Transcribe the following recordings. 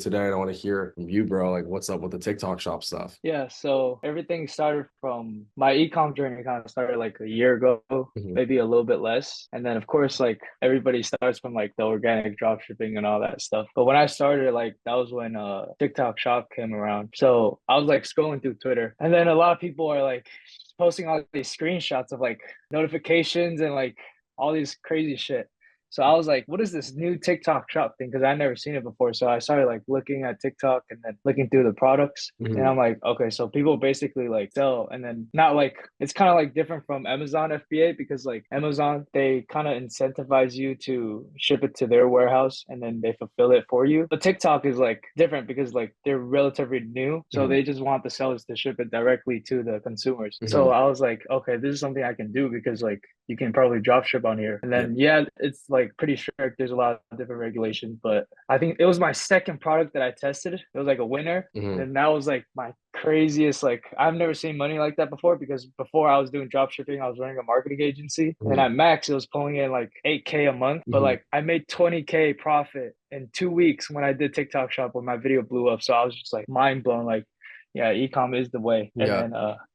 it today. And I want to hear from you, bro. Like, what's up with the TikTok shop stuff? Yeah, so everything started from my ecom journey kind of started like a year ago, Mhm. maybe a little bit less. And then of course like everybody starts from like the organic drop shipping and all that stuff. But when I started, like that was when TikTok shop came around. So I was like scrolling through Twitter and then a lot of people are like posting all these screenshots of like notifications and like all these crazy shit. So I was like, what is this new TikTok shop thing? Because I never seen it before. So I started like looking at TikTok and then looking through the products. And Mhm. I'm like, okay, so people basically like sell and then not like it's kind of like different from Amazon FBA because like Amazon, they kind of incentivize you to ship it to their warehouse and then they fulfill it for you. But TikTok is like different because like they're relatively new. So Mhm. they just want the sellers to ship it directly to the consumers. So Mhm. I was like, okay, this is something I can do because like you can probably drop ship on here. And Yeah. then yeah, it's like pretty strict. There's a lot of different regulations, but I think it was my second product that I tested. It was like a winner. Mhm. And that was like my craziest, like I've never seen money like that before because before I was doing drop shipping, I was running a marketing agency. And Mhm. at max, it was pulling in like 8K a month. But Mhm. like I made 20K profit in 2 weeks when I did TikTok shop when my video blew up. So I was just like mind blown, like, yeah, ecom is the way. And Yeah. then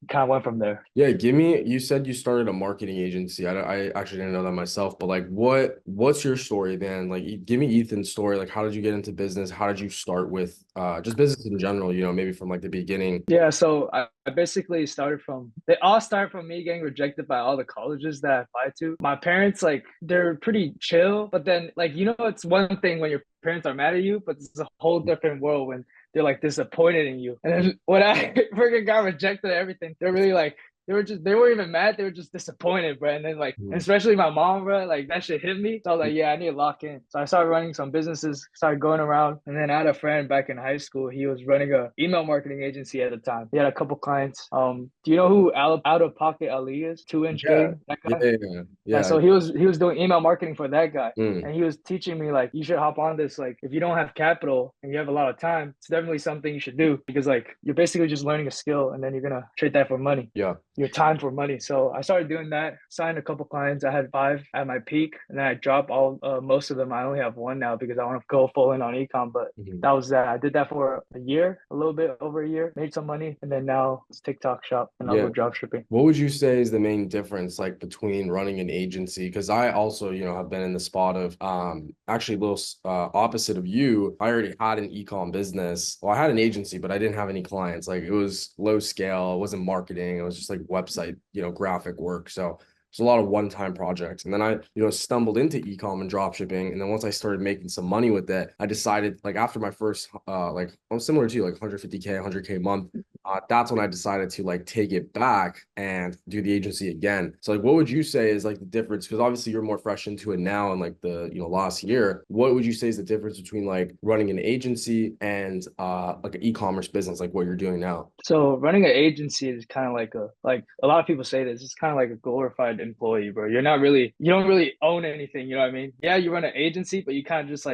kind of went from there. Yeah, you said you started a marketing agency. I actually didn't know that myself, but like what's your story, man? Like give me Ethan's story. Like how did you get into business? How did you start with just business in general, maybe from like the beginning. Yeah, so I basically started from they all start from me getting rejected by all the colleges that I applied to. My parents, like, they're pretty chill, but then like it's one thing when your parents are mad at you, but it's a whole different world when they're like disappointed in you. And then when I freaking got rejected and everything, they're really like they weren't even mad, they were just disappointed, bro. And then like and Mhm. especially my mom, bro, like that shit hit me. So I was like, yeah, I need to lock in. So I started running some businesses, started going around, and then I had a friend back in high school. He was running a email marketing agency at the time. He had a couple clients. Do you know who Out of Pocket Ali is? 2 inch Yeah. game, that Yeah, guy. yeah, yeah. Yeah, Yeah. so he was doing email marketing for that guy. Mm. And he was teaching me like you should hop on this. Like if you don't have capital and you have a lot of time, it's definitely something you should do because like you're basically just learning a skill and then you're gonna trade that for money. Yeah. Your time for money. So I started doing that, signed a couple clients. I had five at my peak, and then I dropped all most of them. I only have one now because I want to go full in on ecom. But Mhm. that was that. I did that for a year, a little bit over a year, made some money, and then now it's TikTok shop and I'll Yeah. go drop shipping. What would you say is the main difference like between running an agency? Because I also, have been in the spot of actually a little opposite of you. I already had an ecom business. Well, I had an agency, but I didn't have any clients. Like it was low scale, it wasn't marketing, it was just like website, graphic work. So it's a lot of one-time projects. And then I, stumbled into ecom and drop shipping. And then once I started making some money with it, I decided like after my first like I'm similar to you, like 150K, 100K a month, that's when I decided to like take it back and do the agency again. So like, what would you say is like the difference? Because obviously you're more fresh into it now and like the last year. What would you say is the difference between like running an agency and like an e-commerce business, like what you're doing now? So running an agency is kind of like a lot of people say this. It's kind of like a glorified employee, bro. You don't really own anything. You know what I mean? Yeah, you run an agency, but you're kind of just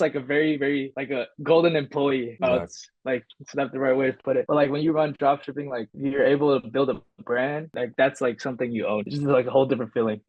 like a very very like a golden employee. Exactly. It's like it's not the right way to put it, but like when you run drop shipping, like you're able to build a brand. Like that's like something you own. It's just like a whole different feeling.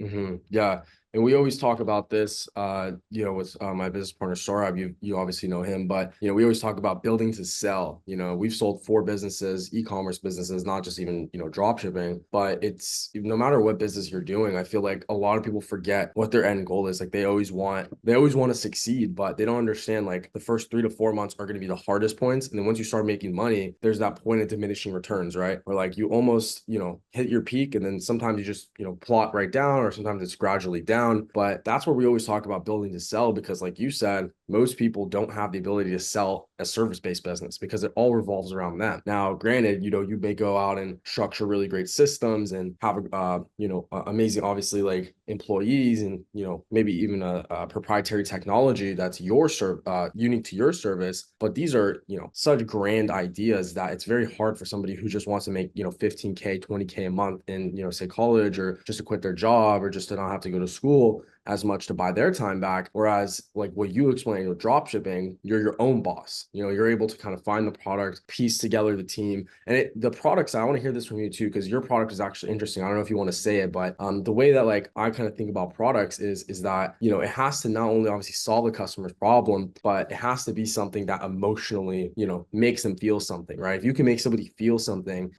Yeah. And we always talk about this, with my business partner, Saurabh, you obviously know him, but, we always talk about building to sell. We've sold four businesses, e-commerce businesses, not just even, drop shipping, but it's no matter what business you're doing, I feel like a lot of people forget what their end goal is. Like they always want to succeed, but they don't understand like the first 3 to 4 months are going to be the hardest points. And then once you start making money, there's that point of diminishing returns, right? Where like you almost, hit your peak and then sometimes you just, plot right down or sometimes it's gradually down. But that's where we always talk about building to sell because like you said, most people don't have the ability to sell a service-based business because it all revolves around them. Now, granted, you may go out and structure really great systems and have amazing, obviously, like employees and maybe even a proprietary technology that's unique to your service. But these are such grand ideas that it's very hard for somebody who just wants to make 15K, 20K a month in say college or just to quit their job or just to not have to go to school as much to buy their time back. Whereas like what you explained with drop shipping, you're your own boss. You know, you're able to kind of find the product, piece together the team. And the products, I want to hear this from you too, because your product is actually interesting. I don't know if you want to say it, but the way that like I kind of think about products is that, you know, it has to not only obviously solve the customer's problem, but it has to be something that emotionally, you know, makes them feel something, right? If you can make somebody feel something,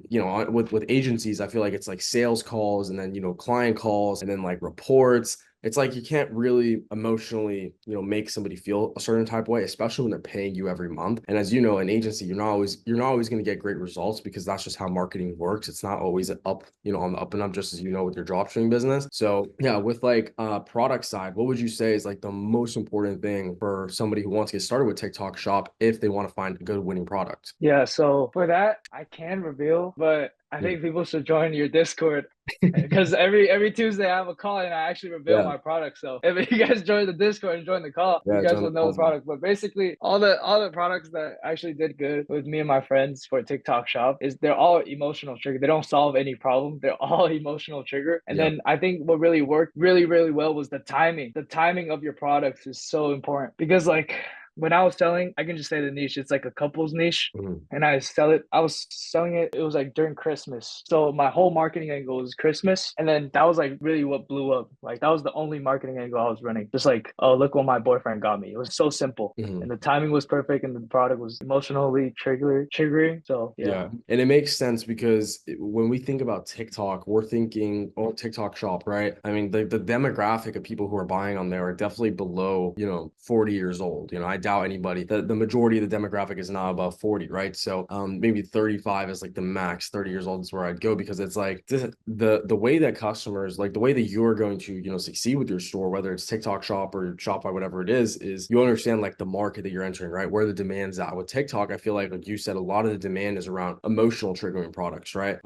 you know, with agencies, I feel like it's like sales calls and then, you know, client calls and then like reports. It's like you can't really emotionally, you know, make somebody feel a certain type of way, especially when they're paying you every month. And as you know, an agency, you're not always going to get great results because that's just how marketing works. It's not always up, you know, on the up and up, just as you know with your dropshipping business. So yeah, with like product side, what would you say is like the most important thing for somebody who wants to get started with TikTok Shop if they want to find a good winning product? Yeah, so for that, I can reveal, but I think people should join your Discord because every Tuesday I have a call and I actually reveal Yeah, my product. So if you guys join the Discord and join the call, you yeah, guys join the will know the calls. product. But basically, all the products that actually did good with me and my friends for TikTok Shop is they're all emotional trigger. They don't solve any problem. They're all emotional trigger. And Yeah. then I think what really worked really well was the timing. The timing of your products is so important because like when I was selling, I can just say the niche. It's like a couples niche, Mhm. and I sell it. I was selling it. It was like during Christmas, so my whole marketing angle was Christmas, and then that was like really what blew up. Like that was the only marketing angle I was running. Just like, oh, look what my boyfriend got me. It was so simple, and Mhm. the timing was perfect, and the product was emotionally triggering. So yeah. Yeah. And it makes sense because when we think about TikTok, we're thinking, oh, TikTok shop, right? I mean, the demographic of people who are buying on there are definitely below, you know, 40 years old. You know, I doubt anybody, the majority of the demographic is not above 40, right? So maybe 35 is like the max, 30 years old is where I'd go because it's like the way that customers, like the way that you're going to, you know, succeed with your store, whether it's TikTok shop or Shopify, whatever it is you understand like the market that you're entering, right? Where the demand's at. With TikTok, I feel like you said, a lot of the demand is around emotional triggering products, right?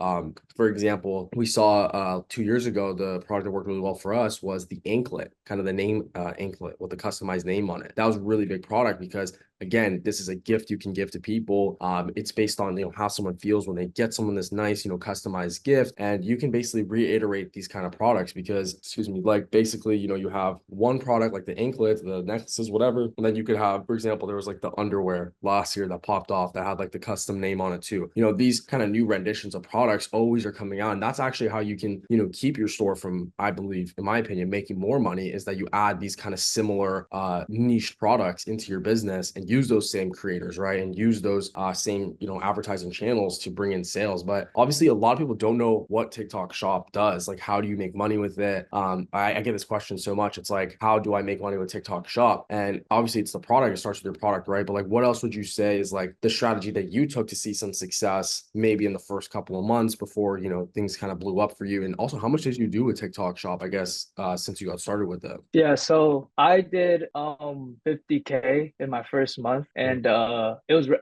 For example, we saw 2 years ago, the product that worked really well for us was the anklet, kind of the name anklet with the customized name on it. That was a really big product because again, this is a gift you can give to people. It's based on, you know, how someone feels when they get someone this nice, you know, customized gift. And you can basically reiterate these kind of products because, excuse me, like basically, you know, you have one product like the anklet, the necklaces, whatever. And then you could have, for example, there was like the underwear last year that popped off that had like the custom name on it too. You know, these kind of new renditions of products always are coming out. And that's actually how you can, you know, keep your store from, I believe, in my opinion, making more money is that you add these kind of similar niche products into your business and use those same creators, right? And use those same, you know, advertising channels to bring in sales. But obviously, a lot of people don't know what TikTok Shop does. Like, how do you make money with it? I get this question so much. It's like, how do I make money with TikTok Shop? And obviously, it's the product. It starts with your product, right? But like, what else would you say is like the strategy that you took to see some success, maybe in the first couple of months before, you know, things kind of blew up for you? And also, how much did you do with TikTok Shop, I guess, since you got started with it? Yeah, so I did 50K in my first month and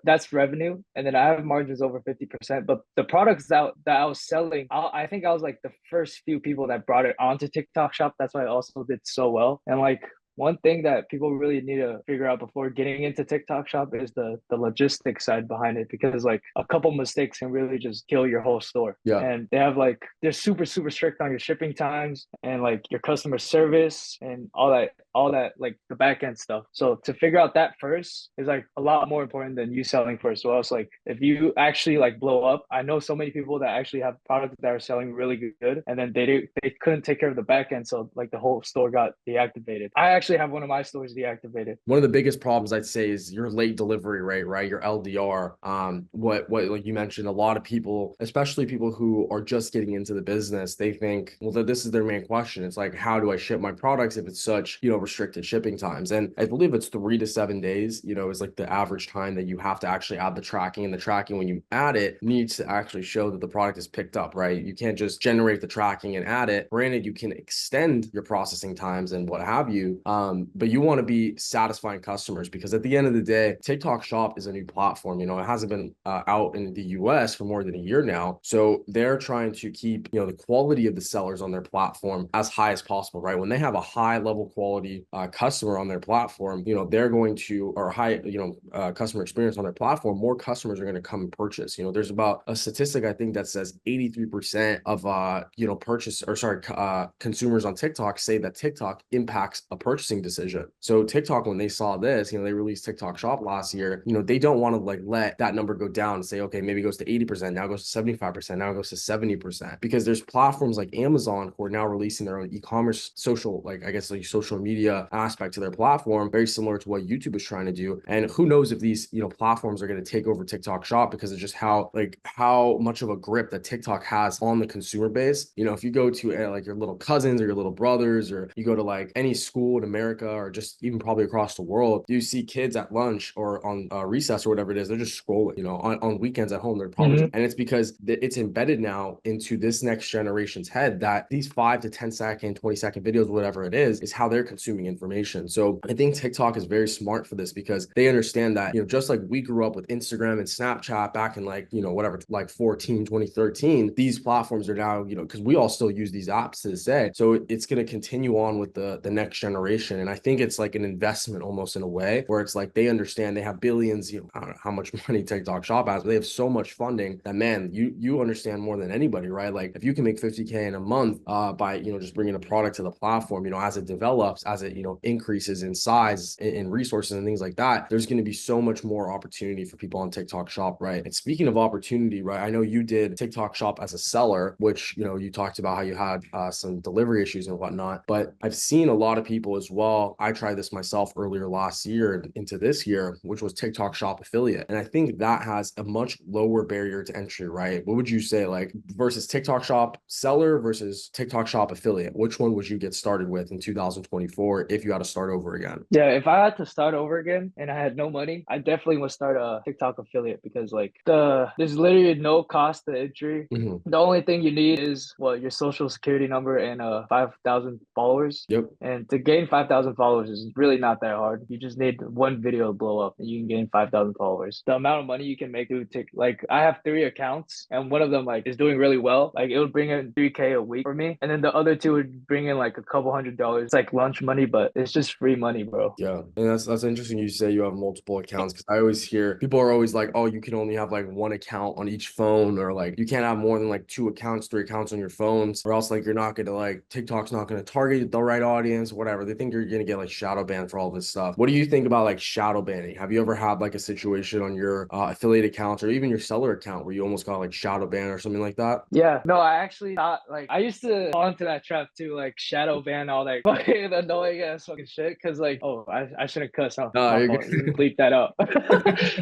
that's revenue and then I have margins over 50%, but the products that I was selling, I think I was like the first few people that brought it onto TikTok Shop. That's why I also did so well. And like one thing that people really need to figure out before getting into TikTok Shop is the logistics side behind it because like a couple mistakes can really just kill your whole store. Yeah. And they have like they're super strict on your shipping times and like your customer service and all that like the back end stuff. So to figure out that first is like a lot more important than you selling first. So it's like if you actually like blow up, I know so many people that actually have products that are selling really good and then they couldn't take care of the back end, so like the whole store got deactivated. I actually have one of my stores deactivated. One of the biggest problems I'd say is your late delivery rate, right? Your LDR. What like you mentioned, a lot of people, especially people who are just getting into the business, they think, well, that this is their main question. It's like, how do I ship my products if it's such, you know, restricted shipping times? And I believe it's 3 to 7 days, you know, is like the average time that you have to actually add the tracking. And the tracking, when you add it, needs to actually show that the product is picked up, right? You can't just generate the tracking and add it. Granted, you can extend your processing times and what have you, but you want to be satisfying customers because at the end of the day, TikTok Shop is a new platform. You know, it hasn't been out in the US for more than a year now. So they're trying to keep, you know, the quality of the sellers on their platform as high as possible, right? When they have a high level quality quality customer on their platform, you know, they're going to, or high, you know, customer experience on their platform, more customers are going to come and purchase. You know, there's about a statistic I think that says 83% of you know, consumers on TikTok say that TikTok impacts a purchasing decision. So TikTok, when they saw this, you know, they released TikTok Shop last year, you know, they don't want to like let that number go down and say, okay, maybe it goes to 80%, now it goes to 75%, now it goes to 70%, because there's platforms like Amazon who are now releasing their own e-commerce social, like I guess like social media aspect to their platform, very similar to what YouTube is trying to do. And who knows if these, you know, platforms are going to take over TikTok Shop because of just how much of a grip that TikTok has on the consumer base. You know, if you go to like your little cousins or your little brothers, or you go to like any school in America, or just even probably across the world, you see kids at lunch or on recess or whatever it is, they're just scrolling, you know, on weekends at home, they're probably and it's because it's embedded now into this next generation's head that these 5 to 10 second, 20-second videos, whatever it is how they're consuming information. So I think TikTok is very smart for this because they understand that, you know, just like we grew up with Instagram and Snapchat back in like, you know, whatever, like 2013, these platforms are now, you know, because we all still use these apps to this day. So it's going to continue on with the next generation. And I think it's like an investment almost in a way where it's like they understand they have billions, you know, I don't know how much money TikTok Shop has, but they have so much funding that, man, you understand more than anybody, right? Like if you can make 50K in a month by, you know, just bringing a product to the platform, you know, as it develops, as it, you know, increases in size, in resources and things like that, there's going to be so much more opportunity for people on TikTok Shop, right? And speaking of opportunity, right, I know you did TikTok Shop as a seller, which, you know, you talked about how you had some delivery issues and whatnot, but I've seen a lot of people as well. I tried this myself earlier last year into this year, which was TikTok Shop affiliate. And I think that has a much lower barrier to entry, right? What would you say, like versus TikTok Shop seller versus TikTok Shop affiliate? Which one would you get started with in 2024 if you had to start over again? Yeah, if I had to start over again and I had no money, I definitely would start a TikTok affiliate because like there's literally no cost to entry. Mm-hmm. The only thing you need is your social security number and 5,000 followers. Yep. And to gain 5,000 followers is really not that hard. You just need one video to blow up and you can gain 5,000 followers. The amount of money you can make through like I have 3 accounts and one of them like is doing really well. Like it would bring in 3K a week for me. And then the other two would bring in like a couple $100. It's like lunch money, but it's just free money, bro. Yeah, and that's interesting. You say you have multiple accounts because I always hear people are always like, "Oh, you can only have like one account on each phone," or like you can't have more than like 2 accounts, 3 accounts on your phones, or else like you're not gonna like TikTok's not gonna target the right audience, whatever. They think you're gonna get like shadow banned for all this stuff. What do you think about like shadow banning? Have you ever had like a situation on your affiliate accounts or even your seller account where you almost got like shadow ban or something like that? Yeah, no, I actually thought like I used to fall into that trap too, like shadow ban all that fucking annoying ass fucking shit. Cause like, oh, I shouldn't cuss, huh? No, My you're fault. You can good. bleep that out.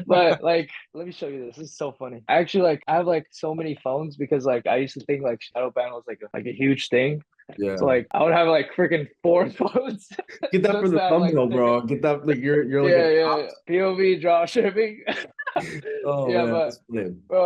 But like, let me show you this. This is so funny. I actually like I have like so many phones because like I used to think like shadow ban was like a huge thing. So Yeah. like I would have like freaking 4 phones Get that for just the that like thumbnail, thing. bro. Get that like you're like Yeah, an yeah, yeah. POV drop shipping. oh Yeah, man, but that's funny. bro,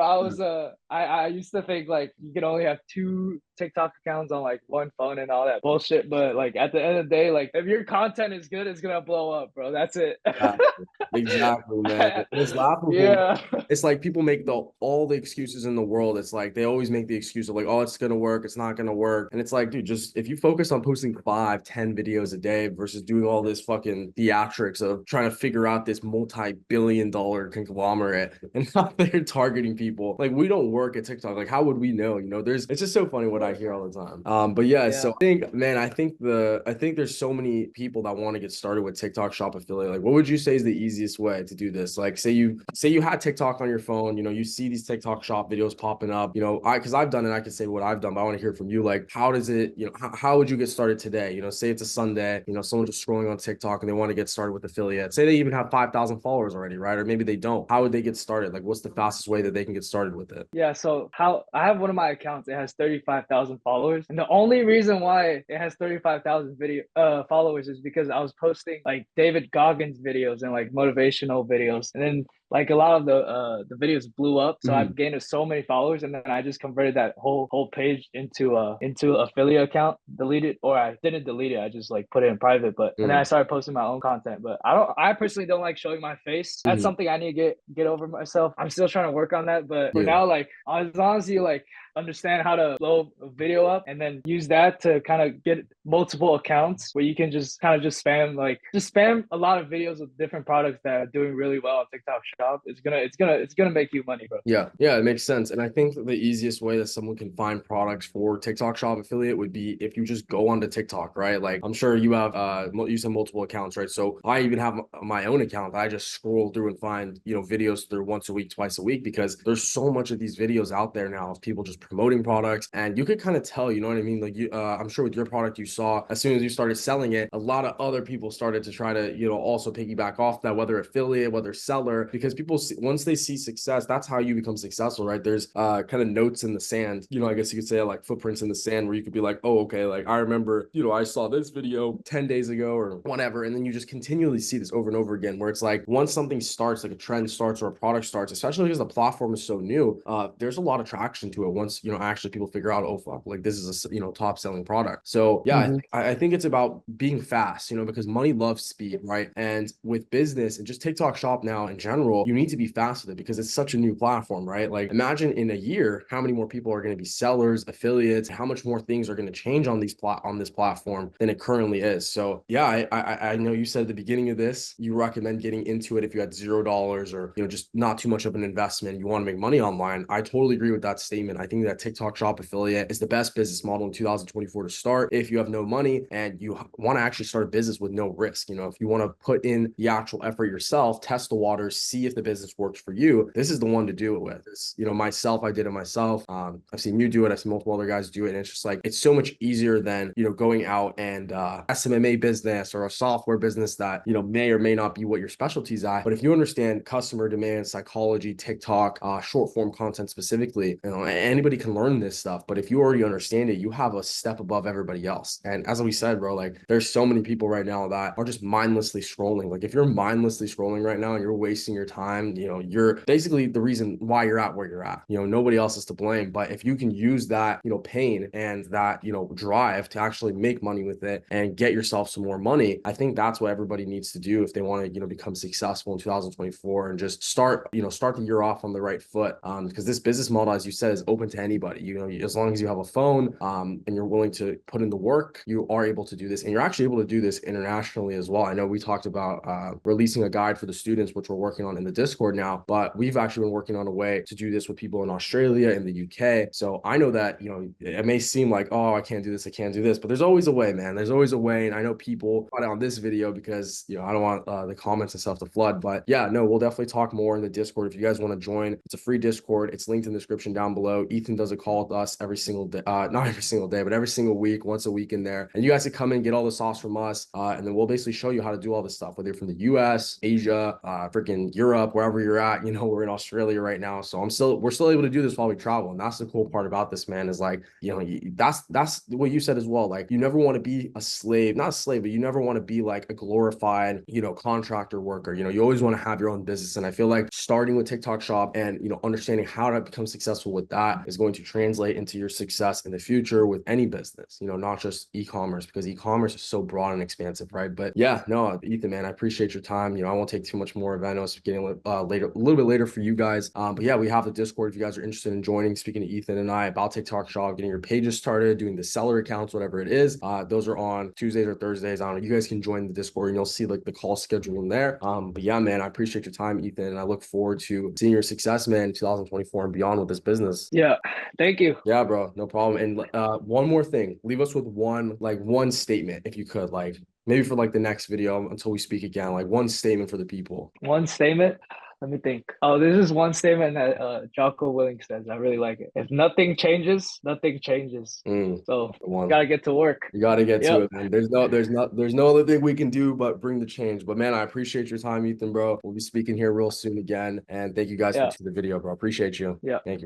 I used to think like you can only have 2 TikTok accounts on like one phone and all that bullshit. But like at the end of the day, like if your content is good, it's gonna blow up, bro. That's it. Exactly. Exactly, man. And it's laughable. Yeah. It's like people make all the excuses in the world. It's like they always make the excuse of like, oh, it's gonna work, it's not gonna work. And it's like, dude, just if you focus on posting 5, 10 videos a day versus doing all this fucking theatrics of trying to figure out this multi-billion-dollar conglomerate and how they're targeting people. Like we don't work at TikTok. Like, how would we know? You know, it's just so funny what I hear all the time. But yeah, so Yeah. I think, man, I think there's so many people that want to get started with TikTok Shop affiliate. Like, what would you say is the easiest way to do this? Like, say you had TikTok on your phone, you know, you see these TikTok Shop videos popping up, you know, because I've done it, I can say what I've done, but I want to hear from you. Like, how does it, you know, how would you get started today? You know, say it's a Sunday, you know, someone's just scrolling on TikTok and they want to get started with affiliate. Say they even have 5,000 followers already, right? Or maybe they don't. How would they get started? Like, what's the fastest way that they can get started with it? Yeah, so how I have one of my accounts, it has 35,000 followers. And the only reason why it has 35,000 video followers is because I was posting like David Goggins videos and like motivational videos. And then like a lot of the videos blew up. So Mhm. I've gained so many followers, and then I just converted that whole page into affiliate account. Deleted, or I didn't delete it. I just like put it in private. But and then I Mm. started posting my own content. But I personally don't like showing my face. That's Mhm. something I need to get over myself. I'm still trying to work on that. But for Yeah. now, like as long as you like understand how to blow a video up and then use that to kind of get multiple accounts where you can just kind of just spam a lot of videos with different products that are doing really well on TikTok Shop. It's gonna make you money, bro. Yeah, yeah, it makes sense. And I think the easiest way that someone can find products for TikTok Shop affiliate would be if you just go onto TikTok, right? Like I'm sure you have you said multiple accounts, right? So I even have my own account. I just scroll through and find, videos through once a week, twice a week because there's so much of these videos out there now of people just promoting products and you could kind of tell, you know what I mean? Like I'm sure with your product you saw as soon as you started selling it, a lot of other people started to try to, also piggyback off that, whether affiliate, whether seller, because people see, once they see success, that's how you become successful, right? There's kind of notes in the sand, I guess you could say like footprints in the sand where you could be like, oh, okay, like I remember, I saw this video 10 days ago or whatever. And then you just continually see this over and over again, where it's like once something starts, like a trend starts or a product starts, especially because the platform is so new, there's a lot of traction to it once, actually people figure out, oh, fuck, like this is a, top selling product. So yeah, Mm-hmm. I think it's about being fast, because money loves speed, right? And with business and just TikTok Shop now in general, you need to be fast with it because it's such a new platform, right? Like imagine in a year how many more people are going to be sellers, affiliates, how much more things are going to change on this platform than it currently is. So yeah, I know you said at the beginning of this you recommend getting into it if you had $0 or just not too much of an investment, you want to make money online. I totally agree with that statement. I think that TikTok Shop affiliate is the best business model in 2024 to start if you have no money and you want to actually start a business with no risk. If you want to put in the actual effort yourself, test the waters, see if the business works for you, this is the one to do it with. Myself, I did it myself. I've seen you do it. I've seen multiple other guys do it. And it's just like, it's so much easier than, going out and SMMA business or a software business that, may or may not be what your specialty's at. But if you understand customer demand, psychology, TikTok, short form content specifically, anybody can learn this stuff. But if you already understand it, you have a step above everybody else. And as we said, bro, like there's so many people right now that are just mindlessly scrolling. Like if you're mindlessly scrolling right now and you're wasting your time, you're basically the reason why you're at where you're at. Nobody else is to blame. But if you can use that, pain and that, drive to actually make money with it and get yourself some more money, I think that's what everybody needs to do if they want to, become successful in 2024 and just start the year off on the right foot. Because this business model, as you said, is open to anybody. As long as you have a phone, and you're willing to put in the work, you are able to do this. And you're actually able to do this internationally as well. I know we talked about releasing a guide for the students, which we're working on in the Discord now, but we've actually been working on a way to do this with people in Australia, in the UK. So I know that, it may seem like, oh, I can't do this, but there's always a way, man. There's always a way. And I know people put it on this video because, I don't want the comments and stuff to flood. But yeah, no, we'll definitely talk more in the Discord. If you guys want to join, it's a free Discord. It's linked in the description down below. Ethan does a call with us every single day, not every single day, but every single week, once a week in there. And you guys can come in, get all the sauce from us. And then we'll basically show you how to do all this stuff, whether you're from the US, Asia, freaking Europe, wherever you're at. We're in Australia right now. So we're still able to do this while we travel. And that's the cool part about this, man, is like, that's what you said as well. Like you never want to be a slave, not a slave, but you never want to be like a glorified, contractor worker. You always want to have your own business. And I feel like starting with TikTok Shop and, understanding how to become successful with that is going to translate into your success in the future with any business, not just e-commerce, because e-commerce is so broad and expansive, right? But yeah, no, Ethan, man, I appreciate your time. I won't take too much more of it. I know it's getting a little bit later for you guys. But yeah, we have the Discord if you guys are interested in joining, speaking to Ethan and I about TikTok Shop, getting your pages started, doing the seller accounts, whatever it is. Those are on Tuesdays or Thursdays. I don't know. You guys can join the Discord and you'll see like the call schedule in there. But yeah, man, I appreciate your time, Ethan, and I look forward to seeing your success, man, in 2024 and beyond with this business. Yeah, thank you. Yeah, bro, no problem. And one more thing, leave us with one statement, if you could, like maybe for like the next video until we speak again, like one statement for the people. One statement. Let me think. Oh, this is one statement that Jocko Willink says. I really like it. If nothing changes, nothing changes. So One. gotta get to work. You got to get to Yep. it, man. There's no other thing we can do but bring the change. But man, I appreciate your time, Ethan, bro. We'll be speaking here real soon again. And thank you guys for Yeah. the video, bro. Appreciate you. Yeah. Thank you.